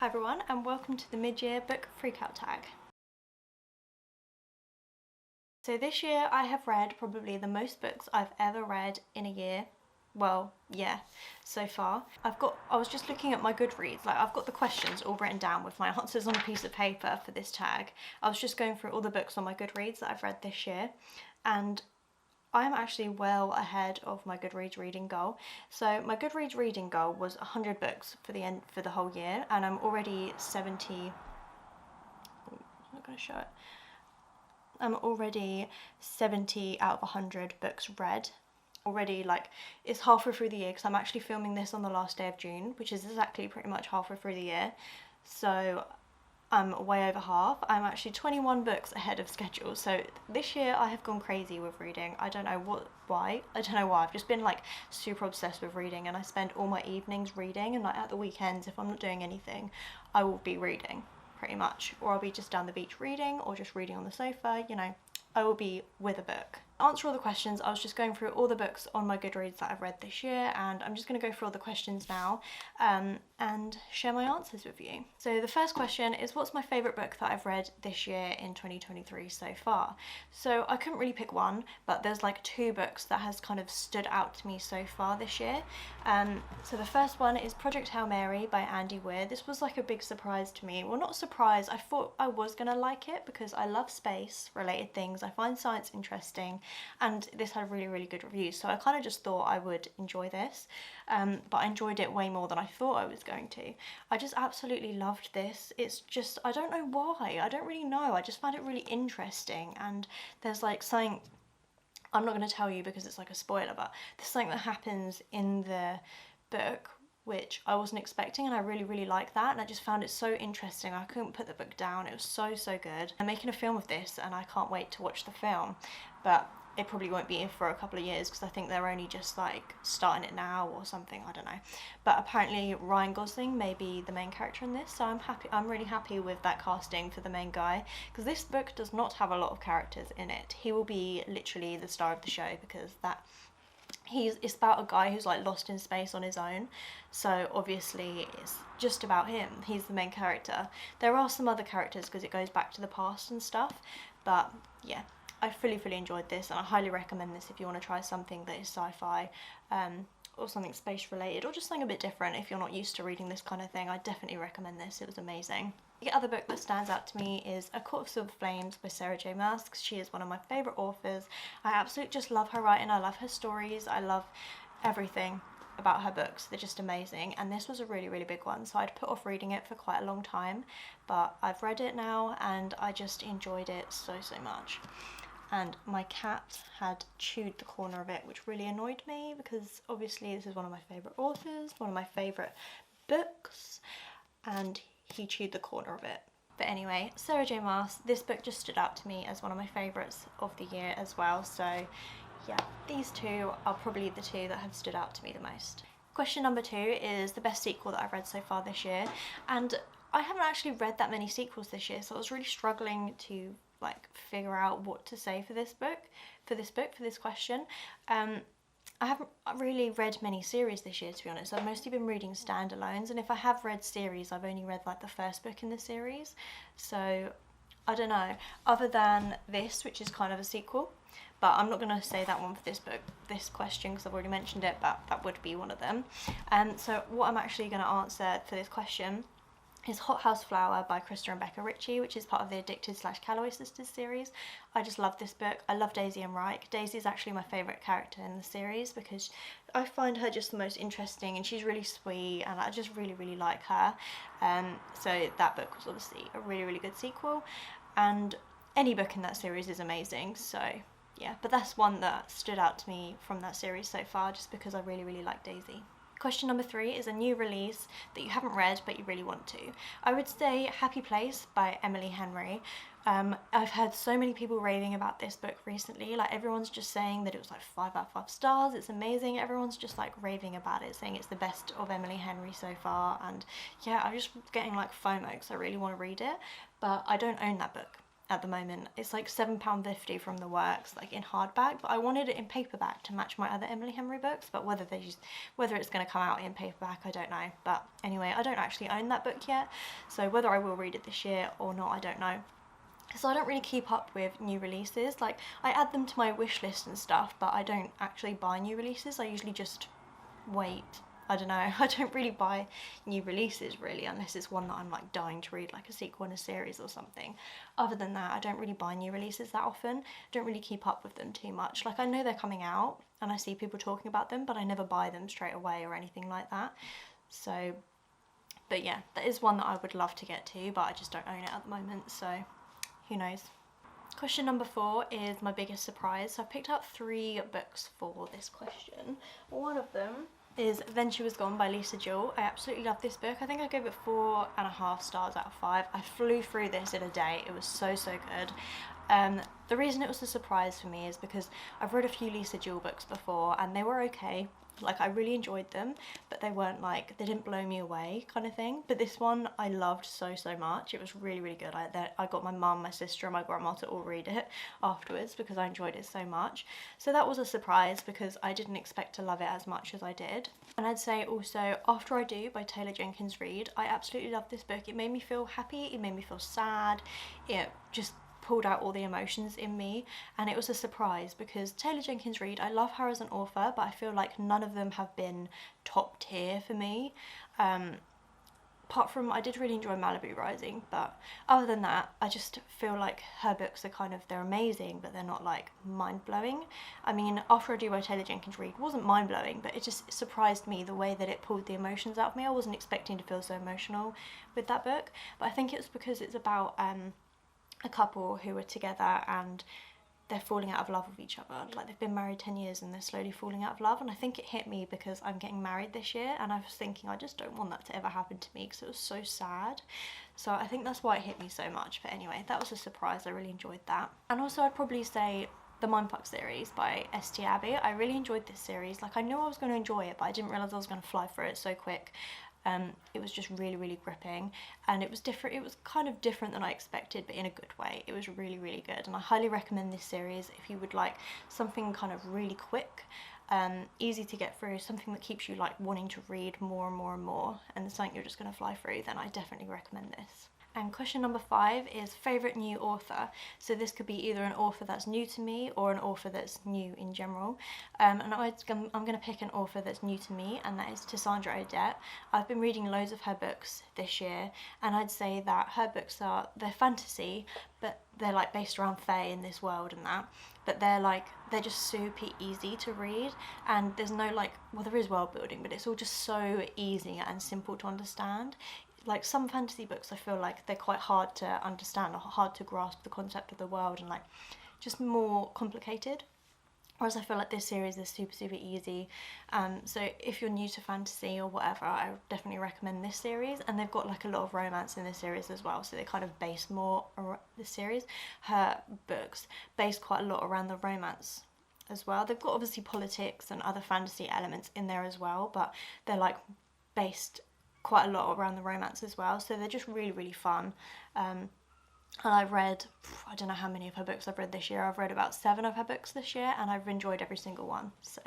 Hi everyone, and welcome to the mid-year book Freakout tag. So this year I have read probably the most books I've ever read in a year. Well, yeah, so far. I was just looking at my Goodreads, like I've got the questions all written down with my answers on a piece of paper for this tag. I was just going through all the books on my Goodreads that I've read this year, and I'm actually well ahead of my Goodreads reading goal. So my Goodreads reading goal was 100 books for the whole year, and I'm already 70. I'm not going to show it. I'm already 70 out of 100 books read. Already, like, it's halfway through the year because I'm actually filming this on the last day of June, which is exactly pretty much halfway through the year. So I'm way over half. I'm actually 21 books ahead of schedule. So this year I have gone crazy with reading. I don't know why. I've just been like super obsessed with reading, and I spend all my evenings reading, and like at the weekends, if I'm not doing anything, I will be reading pretty much, or I'll be just down the beach reading, or just reading on the sofa, you know. I will be with a book. To answer all the questions, I was just going through all the books on my Goodreads that I've read this year, and I'm just going to go through all the questions now and share my answers with you. So the first question is, what's my favourite book that I've read this year in 2023 so far? So I couldn't really pick one, but there's like two books that has kind of stood out to me so far this year. So the first one is Project Hail Mary by Andy Weir. This was like a big surprise to me. Well, not surprise, I thought I was going to like it because I love space related things. I find science interesting, and this had really good reviews, so I kind of just thought I would enjoy this, but I enjoyed it way more than I thought I was going to. I just absolutely loved this. It's just, I don't know why, I don't really know, I just found it really interesting, and there's like something, I'm not going to tell you because it's like a spoiler, but there's something that happens in the book which I wasn't expecting, and I really like that, and I just found it so interesting. I couldn't put the book down. It was so good. I'm making a film of this and I can't wait to watch the film, but it probably won't be in for a couple of years because I think they're only just like starting it now or something, I don't know. But apparently Ryan Gosling may be the main character in this, so I'm really happy with that casting for the main guy, because this book does not have a lot of characters in it. He will be literally the star of the show because it's about a guy who's like lost in space on his own, so obviously it's just about him. He's the main character. There are some other characters because it goes back to the past and stuff, but yeah, I fully enjoyed this, and I highly recommend this if you want to try something that is sci-fi or something space related, or just something a bit different. If you're not used to reading this kind of thing, I definitely recommend this. It was amazing. The other book that stands out to me is A Court of Silver Flames by Sarah J Maas. She is one of my favourite authors. I absolutely just love her writing. I love her stories. I love everything about her books. They're just amazing, and this was a really big one, so I'd put off reading it for quite a long time, but I've read it now and I just enjoyed it so much. And my cat had chewed the corner of it, which really annoyed me because obviously this is one of my favourite authors, one of my favourite books, and he chewed the corner of it. But anyway, Sarah J Maas, this book just stood out to me as one of my favourites of the year as well, so yeah, these two are probably the two that have stood out to me the most. Question number 2 is the best sequel that I've read so far this year, and I haven't actually read that many sequels this year, so I was really struggling to like figure out what to say for this question. I haven't really read many series this year, to be honest. I've mostly been reading standalones, and if I have read series, I've only read like the first book in the series, so I don't know, other than this, which is kind of a sequel, but I'm not going to say that one for this question because I've already mentioned it, but that would be one of them. So what I'm actually going to answer for this question is Hot House Flower by Krista and Becca Ritchie, which is part of the Addicted/Calloway Sisters series. I just love this book. I love Daisy and Reich. Daisy is actually my favourite character in the series because I find her just the most interesting, and she's really sweet, and I just really like her. So that book was obviously a really good sequel, and any book in that series is amazing, so yeah, but that's one that stood out to me from that series so far just because I really like Daisy. Question number 3 is a new release that you haven't read but you really want to. I would say Happy Place by Emily Henry. I've heard so many people raving about this book recently, like everyone's just saying that it was like 5 out of 5 stars, it's amazing, everyone's just like raving about it, saying it's the best of Emily Henry so far, and yeah, I'm just getting like FOMO because I really want to read it, but I don't own that book. at the moment. It's like £7.50 from the works, like in hardback, but I wanted it in paperback to match my other Emily Henry books, but whether it's going to come out in paperback, I don't know. But anyway, I don't actually own that book yet, so whether I will read it this year or not, I don't know. So I don't really keep up with new releases. Like, I add them to my wish list and stuff, but I don't actually buy new releases. I usually just wait. I don't know, I don't really buy new releases really, unless it's one that I'm like dying to read, like a sequel in a series or something. Other than that, I don't really buy new releases that often. I don't really keep up with them too much. Like, I know they're coming out and I see people talking about them, but I never buy them straight away or anything like that. So, but yeah, that is one that I would love to get to, but I just don't own it at the moment, so who knows. Question number 4 is my biggest surprise. So I've picked up 3 books for this question. One of them is Then She Was Gone by Lisa Jewell. I absolutely love this book. I think I gave it 4.5 stars out of 5. I flew through this in a day. It was so good. The reason it was a surprise for me is because I've read a few Lisa Jewell books before and they were okay. Like, I really enjoyed them, but they weren't like, they didn't blow me away kind of thing. But this one I loved so much. It was really good. I got my mum, my sister and my grandma to all read it afterwards because I enjoyed it so much. So that was a surprise because I didn't expect to love it as much as I did. And I'd say also After I Do by Taylor Jenkins Reid. I absolutely loved this book. It made me feel happy, it made me feel sad, it just pulled out all the emotions in me, and it was a surprise because Taylor Jenkins Reid, I love her as an author, but I feel like none of them have been top tier for me. Apart from, I did really enjoy Malibu Rising, but other than that, I just feel like her books are kind of, they're amazing, but they're not like mind-blowing. I mean, After I Do by Taylor Jenkins Reid wasn't mind-blowing, but it just surprised me the way that it pulled the emotions out of me. I wasn't expecting to feel so emotional with that book, but I think it's because it's about a couple who are together and they're falling out of love with each other. Like, they've been married 10 years and they're slowly falling out of love, and I think it hit me because I'm getting married this year and I was thinking I just don't want that to ever happen to me because it was so sad. So I think that's why it hit me so much. But anyway, that was a surprise. I really enjoyed that. And also I'd probably say the Mindfuck series by S.T. Abbey. I really enjoyed this series. Like, I knew I was going to enjoy it, but I didn't realise I was going to fly through it so quick. It was just really gripping, and it was different. It was kind of different than I expected, but in a good way. It was really good, and I highly recommend this series if you would like something kind of really quick, easy to get through, something that keeps you like wanting to read more and more, and something you're just going to fly through. Then I definitely recommend this. And question number 5 is favourite new author. So this could be either an author that's new to me or an author that's new in general. And I'm going to pick an author that's new to me, and that is Cassandra Odette. I've been reading loads of her books this year, and I'd say that her books they're fantasy, but they're like based around Fae in this world and that. But they're just super easy to read, and there's no well, there is world building, but it's all just so easy and simple to understand. Like, some fantasy books I feel like they're quite hard to understand or hard to grasp the concept of the world and like just more complicated, whereas I feel like this series is super easy. So if you're new to fantasy or whatever, I would definitely recommend this series. And they've got like a lot of romance in this series as well, so they kind of base more this series. Her books base quite a lot around the romance as well. They've got obviously politics and other fantasy elements in there as well, but they're like based quite a lot around the romance as well, so they're just really fun. And I've read, I don't know how many of her books I've read this year. I've read about 7 of her books this year, and I've enjoyed every single one, so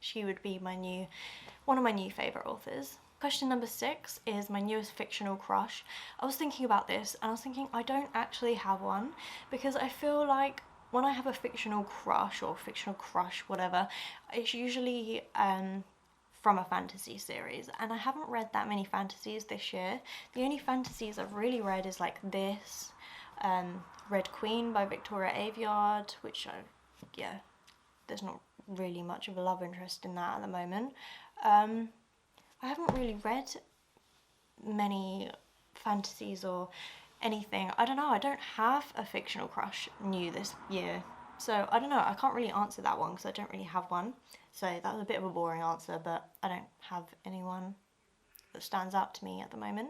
she would be one of my new favourite authors. Question number 6 is my newest fictional crush. I was thinking about this and I was thinking I don't actually have one, because I feel like when I have a fictional crush or fictional crush, whatever, it's usually from a fantasy series, and I haven't read that many fantasies this year. The only fantasies I've really read is like this, Red Queen by Victoria Aveyard, which there's not really much of a love interest in that at the moment. I haven't really read many fantasies or anything. I don't know, I don't have a fictional crush new this year, so I don't know, I can't really answer that one because I don't really have one. So that was a bit of a boring answer, but I don't have anyone that stands out to me at the moment.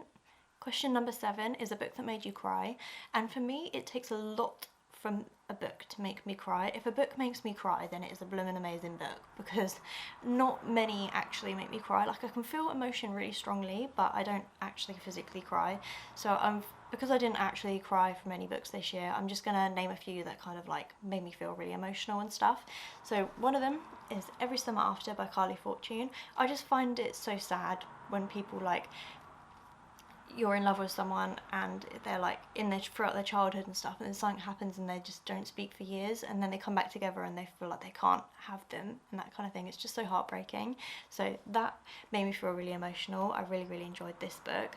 Question number 7 is a book that made you cry, and for me it takes a lot from a book to make me cry. If a book makes me cry, then it is a blooming amazing book, because not many actually make me cry. Like, I can feel emotion really strongly, but I don't actually physically cry. So because I didn't actually cry from any books this year, I'm just gonna name a few that kind of like made me feel really emotional and stuff. So one of them is Every Summer After by Carly Fortune. I just find it so sad when people, like, you're in love with someone and they're like throughout their childhood and stuff, and then something happens and they just don't speak for years, and then they come back together and they feel like they can't have them and that kind of thing. It's just so heartbreaking. So that made me feel really emotional. I really enjoyed this book.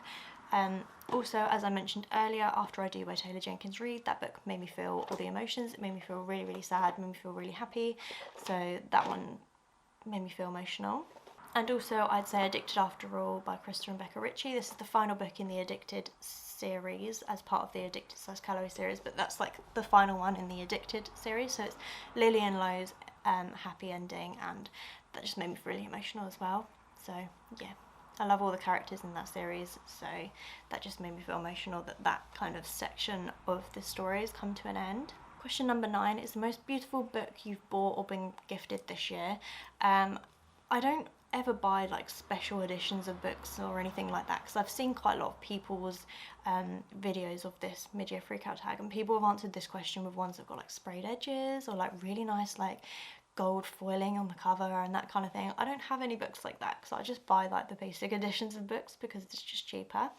Also, as I mentioned earlier, After I Do by Taylor Jenkins Reid, that book made me feel all the emotions. It made me feel really sad, made me feel really happy. So that one made me feel emotional. And also, I'd say Addicted After All by Krista and Becca Ritchie. This is the final book in the Addicted series, as part of the Addicted/Calloway series, but that's like the final one in the Addicted series. So it's Lily and Lo's happy ending, and that just made me really emotional as well. So yeah, I love all the characters in that series, so that just made me feel emotional that that kind of section of the story has come to an end. Question number 9 is the most beautiful book you've bought or been gifted this year. I don't ever buy like special editions of books or anything like that, because I've seen quite a lot of people's videos of this mid-year freakout tag, and people have answered this question with ones that got like sprayed edges or like really nice like gold foiling on the cover and that kind of thing. I don't have any books like that, because I just buy like the basic editions of books because it's just cheaper.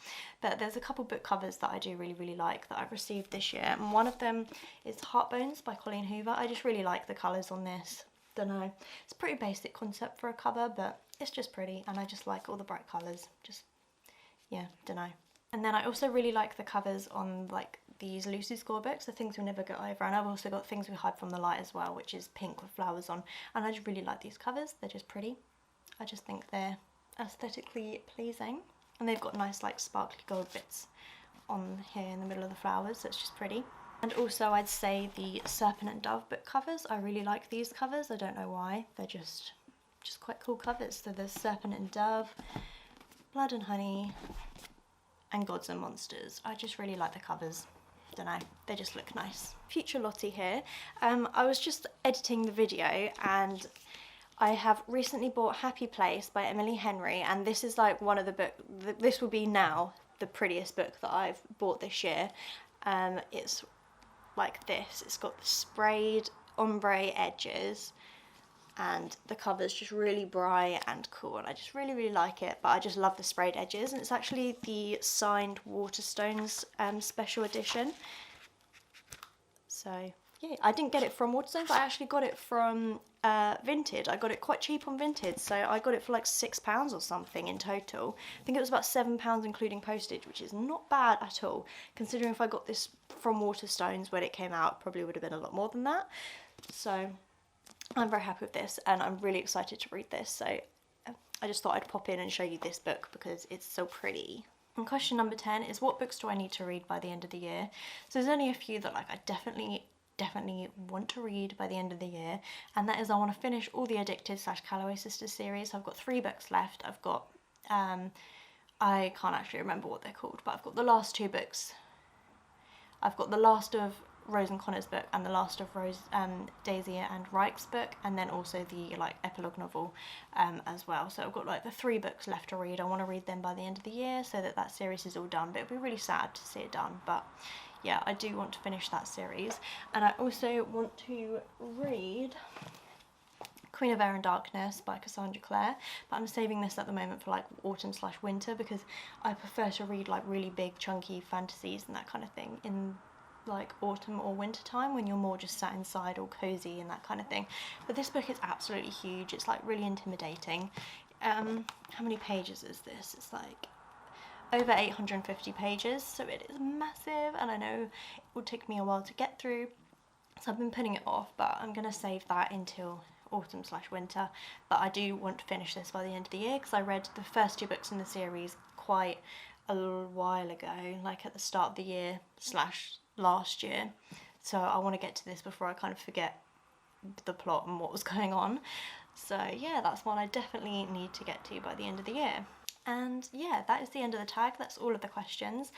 But there's a couple book covers that I do really like that I've received this year, and one of them is Heartbones by Colleen Hoover. I just really like the colours on this. Don't know, it's a pretty basic concept for a cover, but it's just pretty, and I just like all the bright colours. Just, yeah, don't know. And then I also really like the covers on like these Lucy Score books, the Things We Never Get Over, and I've also got Things We Hide from the Light as well, which is pink with flowers on, and I just really like these covers. They're just pretty. I just think they're aesthetically pleasing, and they've got nice like sparkly gold bits on here in the middle of the flowers, so it's just pretty. And also, I'd say the Serpent and Dove book covers. I really like these covers. I don't know why. They're just quite cool covers. So there's Serpent and Dove, Blood and Honey, and Gods and Monsters. I just really like the covers. Don't know, they just look nice. Future Lottie here. I was just editing the video, and I have recently bought Happy Place by Emily Henry, and this is like one of the books. This will be now the prettiest book that I've bought this year. It's like this. It's got the sprayed ombre edges, and the cover's just really bright and cool, and I just really like it. But I just love the sprayed edges, and it's actually the signed Waterstones special edition. So yeah, I didn't get it from Waterstones. I actually got it from Vinted. I got it quite cheap on Vinted, so I got it for like £6 or something in total. I think it was about £7 including postage, which is not bad at all, considering if I got this from Waterstones when it came out, it probably would have been a lot more than that. So I'm very happy with this, and I'm really excited to read this. So I just thought I'd pop in and show you this book because it's so pretty. And question number 10 is, what books do I need to read by the end of the year? So there's only a few that like I definitely want to read by the end of the year, and that is I want to finish all the Addicted/Calloway Sisters series. I've got 3 books left. I've got I can't actually remember what they're called, but I've got the last 2 books. I've got the last of Rose and Connor's book and the last of Daisy and Reich's book, and then also the like epilogue novel as well. So I've got like the 3 books left to read. I want to read them by the end of the year so that that series is all done, but it'd be really sad to see it done. But yeah, I do want to finish that series. And I also want to read Queen of Air and Darkness by Cassandra Clare, but I'm saving this at the moment for like autumn/winter, because I prefer to read like really big chunky fantasies and that kind of thing in like autumn or winter time, when you're more just sat inside or cozy and that kind of thing. But this book is absolutely huge. It's like really intimidating. How many pages is this? It's like over 850 pages, so it is massive, and I know it will take me a while to get through, so I've been putting it off, but I'm going to save that until autumn/winter. But I do want to finish this by the end of the year, because I read the first 2 books in the series quite a while ago, like at the start of the year/last year, so I want to get to this before I kind of forget the plot and what was going on. So yeah, that's one I definitely need to get to by the end of the year. And yeah, that is the end of the tag. That's all of the questions.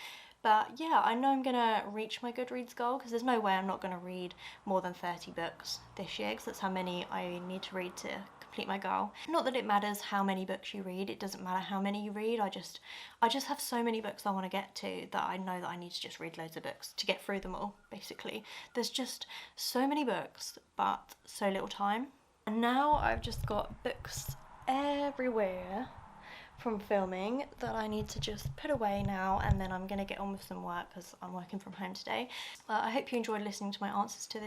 But yeah, I know I'm gonna reach my Goodreads goal, because there's no way I'm not gonna read more than 30 books this year, because that's how many I need to read to complete my goal. Not that it matters how many books you read, it doesn't matter how many you read, I just have so many books I want to get to that I know that I need to just read loads of books to get through them all, basically. There's just so many books, but so little time. And now I've just got books everywhere from filming that I need to just put away now, and then I'm gonna get on with some work because I'm working from home today. I hope you enjoyed listening to my answers to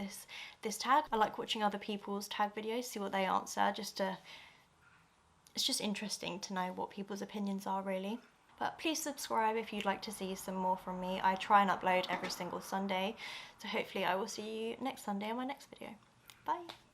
this tag. I like watching other people's tag videos, see what they answer, it's just interesting to know what people's opinions are, really. But please subscribe if you'd like to see some more from me. I try and upload every single Sunday, so hopefully I will see you next Sunday in my next video. Bye!